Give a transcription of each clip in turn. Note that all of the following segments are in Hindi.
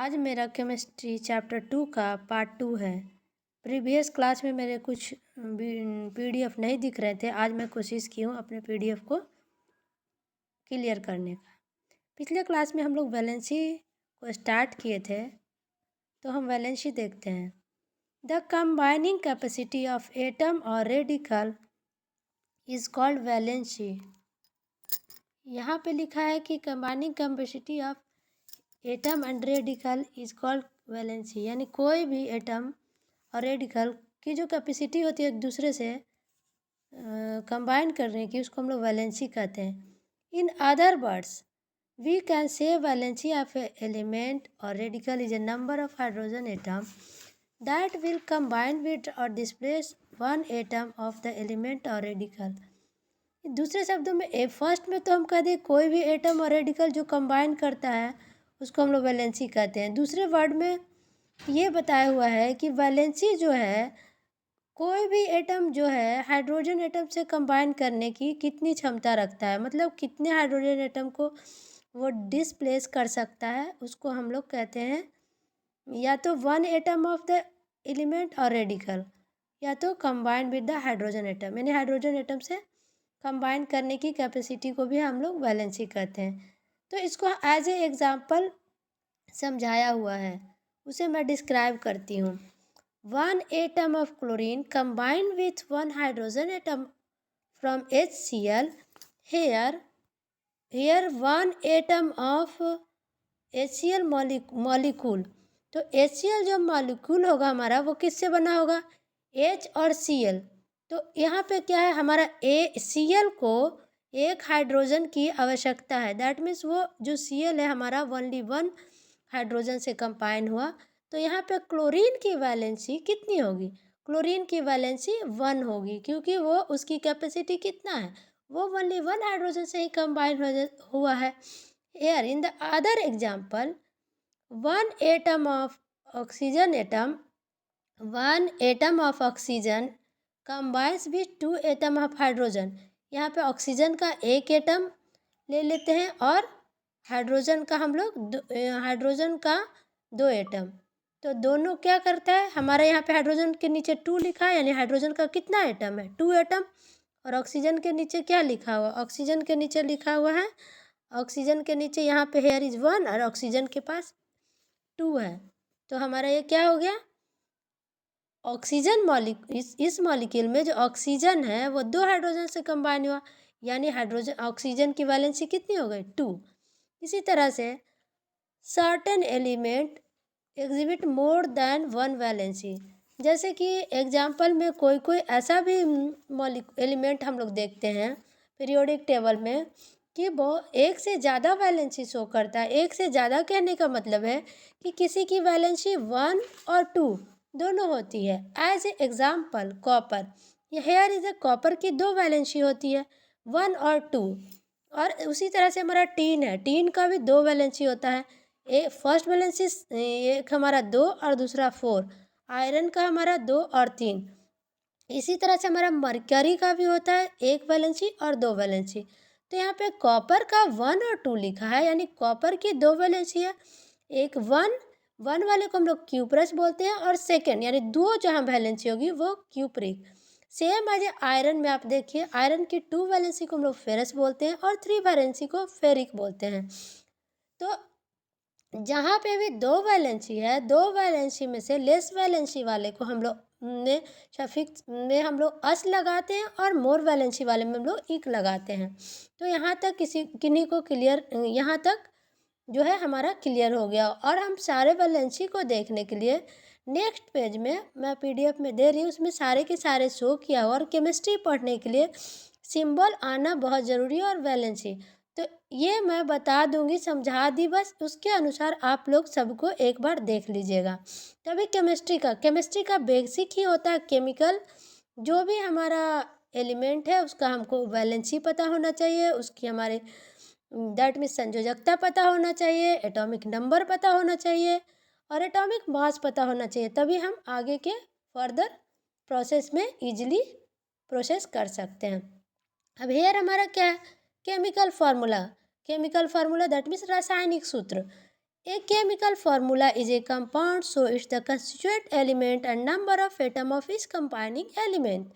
आज मेरा केमिस्ट्री चैप्टर 2 का पार्ट 2 है। प्रीवियस क्लास में मेरे कुछ पीडीएफ नहीं दिख रहे थे। आज मैं कोशिश की हूँ अपने पीडीएफ को क्लियर करने का। पिछले क्लास में हम लोग वैलेंसी को स्टार्ट किए थे, तो हम वैलेंसी देखते हैं। The combining capacity of atom और रेडिकल इज कॉल्ड वैलेंसी। यहाँ पे लिखा है कि combining capacity of atom and radical is called valency, यानी कोई भी एटम और रेडिकल की जो कैपेसिटी होती है एक दूसरे से कंबाइन करने की, उसको हम लोग वैलेंसी कहते हैं। In other words we can say valency of a element or radical is a number of hydrogen atom that will combine with or displace one atom of the element or radical. दूसरे शब्दों में फर्स्ट में तो हम कह दें कोई भी एटम और रेडिकल जो कंबाइन करता है उसको हम लोग वैलेंसी कहते हैं। दूसरे वर्ड में ये बताया हुआ है कि वैलेंसी जो है कोई भी एटम जो है हाइड्रोजन एटम से कंबाइन करने की कितनी क्षमता रखता है, मतलब कितने हाइड्रोजन एटम को वो डिस्प्लेस कर सकता है, उसको हम लोग कहते हैं या तो one atom of the element or radical, या तो combine with the hydrogen atom, यानी हाइड्रोजन एटम से कंबाइन करने की कैपेसिटी को भी हम लोग वैलेंसी कहते हैं। तो इसको एज ए एग्जाम्पल समझाया हुआ है, उसे मैं डिस्क्राइब करती हूँ। One atom of chlorine combined with one hydrogen atom from HCl, here one atom of HCl molecule. तो HCl जो मॉलिक्यूल होगा हमारा वो किससे बना होगा, H और Cl। तो यहाँ पे क्या है, हमारा Cl को एक हाइड्रोजन की आवश्यकता है। दैट मीन्स वो जो Cl है हमारा ओनली वन हाइड्रोजन से कंबाइन हुआ। तो यहाँ पे क्लोरीन की वैलेंसी कितनी होगी, क्लोरीन की वैलेंसी 1 होगी, क्योंकि वो उसकी कैपेसिटी कितना है, वो ओनली वन हाइड्रोजन से ही कंबाइन हुआ है। Here in the other example, one atom of oxygen combines with two atom of hydrogen। यहाँ पे ऑक्सीजन का एक एटम ले लेते हैं और हाइड्रोजन का हम लोग हाइड्रोजन का दो एटम। तो दोनों क्या करता है, हमारे यहाँ पे हाइड्रोजन के नीचे 2 लिखा है, यानी हाइड्रोजन का कितना एटम है, 2 एटम। और ऑक्सीजन के नीचे क्या लिखा हुआ, ऑक्सीजन के नीचे लिखा हुआ है, ऑक्सीजन के नीचे यहाँ पे हेयर इज 1 और ऑक्सीजन के पास 2 है। तो हमारा ये क्या हो गया, ऑक्सीजन इस मॉलिक्यूल में जो ऑक्सीजन है वो 2 हाइड्रोजन से कंबाइन हुआ, यानी हाइड्रोजन ऑक्सीजन की वैलेंसी कितनी हो गई, 2। इसी तरह से certain element exhibit more than one valency. जैसे कि एग्जाम्पल में कोई ऐसा भी एलिमेंट हम लोग देखते हैं पीरियोडिक टेबल में कि वो एक से ज़्यादा वैलेंसी शो करता है। एक से ज़्यादा कहने का मतलब है कि किसी की वैलेंसी 1 और 2 दोनों होती है। As a example copper, here is a copper की 2 वैलेंसी होती है, 1 और 2। और उसी तरह से हमारा टीन है, टीन का भी 2 वैलेंसी होता है, फर्स्ट वैलेंसी एक हमारा 2 और दूसरा 4। आयरन का हमारा 2 और 3। इसी तरह से हमारा मरकरी का भी होता है एक वैलेंसी और 2 वैलेंसी। तो यहाँ पे कॉपर का 1 और 2 लिखा है, यानी कॉपर की 2 वैलेंसी है, एक 1 वाले को हम लोग क्यूप्रस बोलते हैं, और सेकेंड यानी 2 जहाँ वैलेंसी होगी वो क्यूप्रिक। सेम एज आयरन में आप देखिए, आयरन की 2 वैलेंसी को हम लोग फेरस बोलते हैं और 3 वैलेंसी को फेरिक बोलते हैं। तो जहाँ पे भी 2 वैलेंसी है, 2 वैलेंसी में से लेस वैलेंसी वाले को हम लोग ने सफिक्स में हम लोग अस लगाते हैं और मोर वैलेंसी वाले में हम लोग इक लगाते हैं। तो यहाँ तक किन्हीं को क्लियर, यहाँ तक जो है हमारा क्लियर हो गया। और हम सारे वैलेंसी को देखने के लिए नेक्स्ट पेज में मैं पीडीएफ में दे रही हूँ, उसमें सारे के सारे शो किया हुआ। और केमिस्ट्री पढ़ने के लिए सिंबल आना बहुत ज़रूरी है, और वैलेंसी तो ये मैं बता दूंगी, समझा दी, बस उसके अनुसार आप लोग सबको एक बार देख लीजिएगा। तभी केमिस्ट्री का बेसिक ही होता है केमिकल। जो भी हमारा एलिमेंट है उसका हमको वैलेंसी पता होना चाहिए, उसकी हमारे दैट मीन्स संयोजकता पता होना चाहिए, एटॉमिक नंबर पता होना चाहिए और एटॉमिक मास पता होना चाहिए, तभी हम आगे के फर्दर प्रोसेस में इजीली प्रोसेस कर सकते हैं। अब हेयर हमारा क्या है, केमिकल फार्मूला दैट मीन्स रासायनिक सूत्र। A chemical formula is a compound, so it's the constituent element and number of atom of its combining element.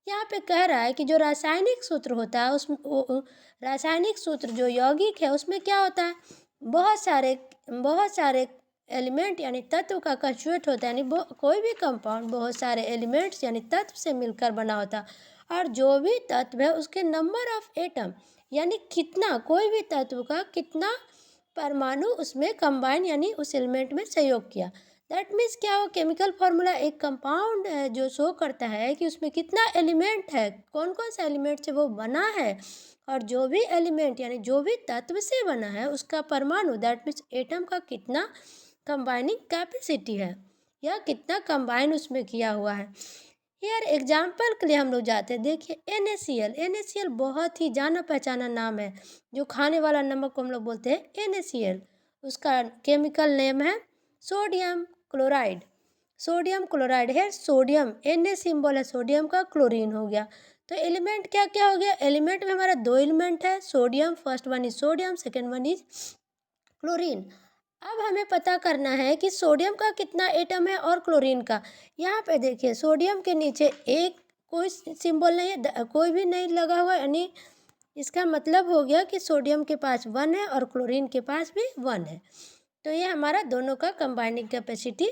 यहाँ पे कह रहा है कि जो रासायनिक सूत्र होता है रासायनिक सूत्र जो यौगिक है उसमें क्या होता है, बहुत सारे एलिमेंट यानी तत्व का कंस्टिट्यूएंट होता है, यानी कोई भी कंपाउंड बहुत सारे एलिमेंट्स यानी तत्व से मिलकर बना होता है, और जो भी तत्व है उसके नंबर ऑफ एटम यानी कितना, कोई भी तत्व का कितना परमाणु उसमें कंबाइन यानी उस एलिमेंट में सहयोग किया। दैट मीन्स क्या हो, केमिकल फार्मूला एक कंपाउंड है जो शो करता है कि उसमें कितना एलिमेंट है, कौन कौन सा एलिमेंट से वो बना है, और जो भी एलिमेंट यानी जो भी तत्व से बना है उसका परमाणु दैट मीन्स एटम का कितना कंबाइनिंग कैपेसिटी है या कितना कंबाइन उसमें किया हुआ है। यार एग्जाम्पल के लिए हम लोग जाते हैं, देखिए NaCl बहुत ही जाना पहचाना नाम है, जो खाने वाला नमक को हम लोग बोलते हैं NaCl। उसका केमिकल नेम है सोडियम क्लोराइड। सोडियम क्लोराइड है, सोडियम Na सिंबल है सोडियम का, क्लोरीन हो गया। तो एलिमेंट क्या क्या हो गया, एलिमेंट में हमारा दो एलिमेंट है sodium, first one is sodium, second one is chlorine. अब हमें पता करना है कि सोडियम का कितना एटम है और क्लोरीन का। यहाँ पे देखिए सोडियम के नीचे एक कोई सिंबल नहीं है, कोई भी नहीं लगा हुआ, यानी इसका मतलब हो गया कि सोडियम के पास 1 है और क्लोरीन के पास भी 1 है। तो ये हमारा दोनों का कंबाइनिंग कैपेसिटी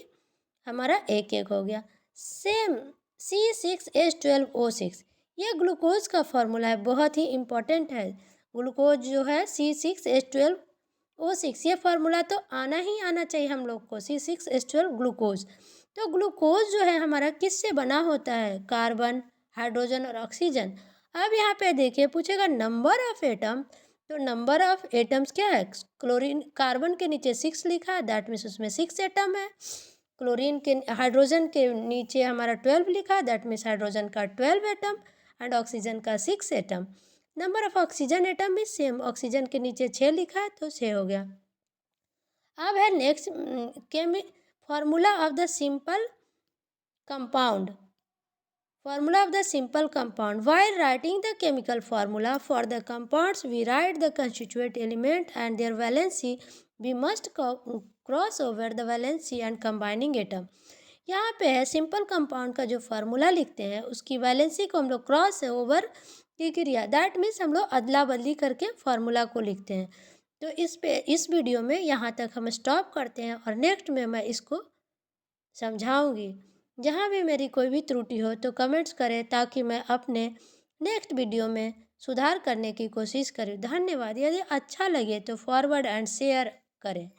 हमारा एक एक हो गया। सेम C6H12O6 ये ग्लूकोज का फॉर्मूला है, बहुत ही इम्पोर्टेंट है। ग्लूकोज जो है C6H12O6 ये फार्मूला तो आना ही आना चाहिए हम लोग को, C6H12 ग्लूकोज। तो ग्लूकोज जो है हमारा किससे बना होता है, कार्बन, हाइड्रोजन और ऑक्सीजन। अब यहाँ पे देखिए पूछेगा नंबर ऑफ एटम, तो नंबर ऑफ एटम्स क्या है, क्लोरीन कार्बन के नीचे 6 लिखा है दैट मीन्स उसमें 6 एटम है। क्लोरीन के हाइड्रोजन के नीचे हमारा 12 लिखा है दैट मीन्स हाइड्रोजन का 12 एटम एंड ऑक्सीजन का 6 atom. Number of oxygen atom भी सेम, ऑक्सीजन के नीचे 6 लिखा है तो 6 हो गया। अब है next formula of the simple compound. Formula of the simple compound. While writing the chemical formula for the compounds, we write the constituent element and their valency. We must cross over the valency and combining atom. यहाँ पे है सिंपल कंपाउंड का जो फार्मूला लिखते हैं उसकी वैलेंसी को हम लोग क्रॉस ओवर की क्रिया, दैट मीन्स हम लोग अदला बदली करके फार्मूला को लिखते हैं। तो इस वीडियो में यहाँ तक हम स्टॉप करते हैं और नेक्स्ट में मैं इसको समझाऊंगी। जहाँ भी मेरी कोई भी त्रुटि हो तो कमेंट्स करें ताकि मैं अपने नेक्स्ट वीडियो में सुधार करने की कोशिश करूँ। धन्यवाद। यदि अच्छा लगे तो फॉरवर्ड एंड शेयर करें।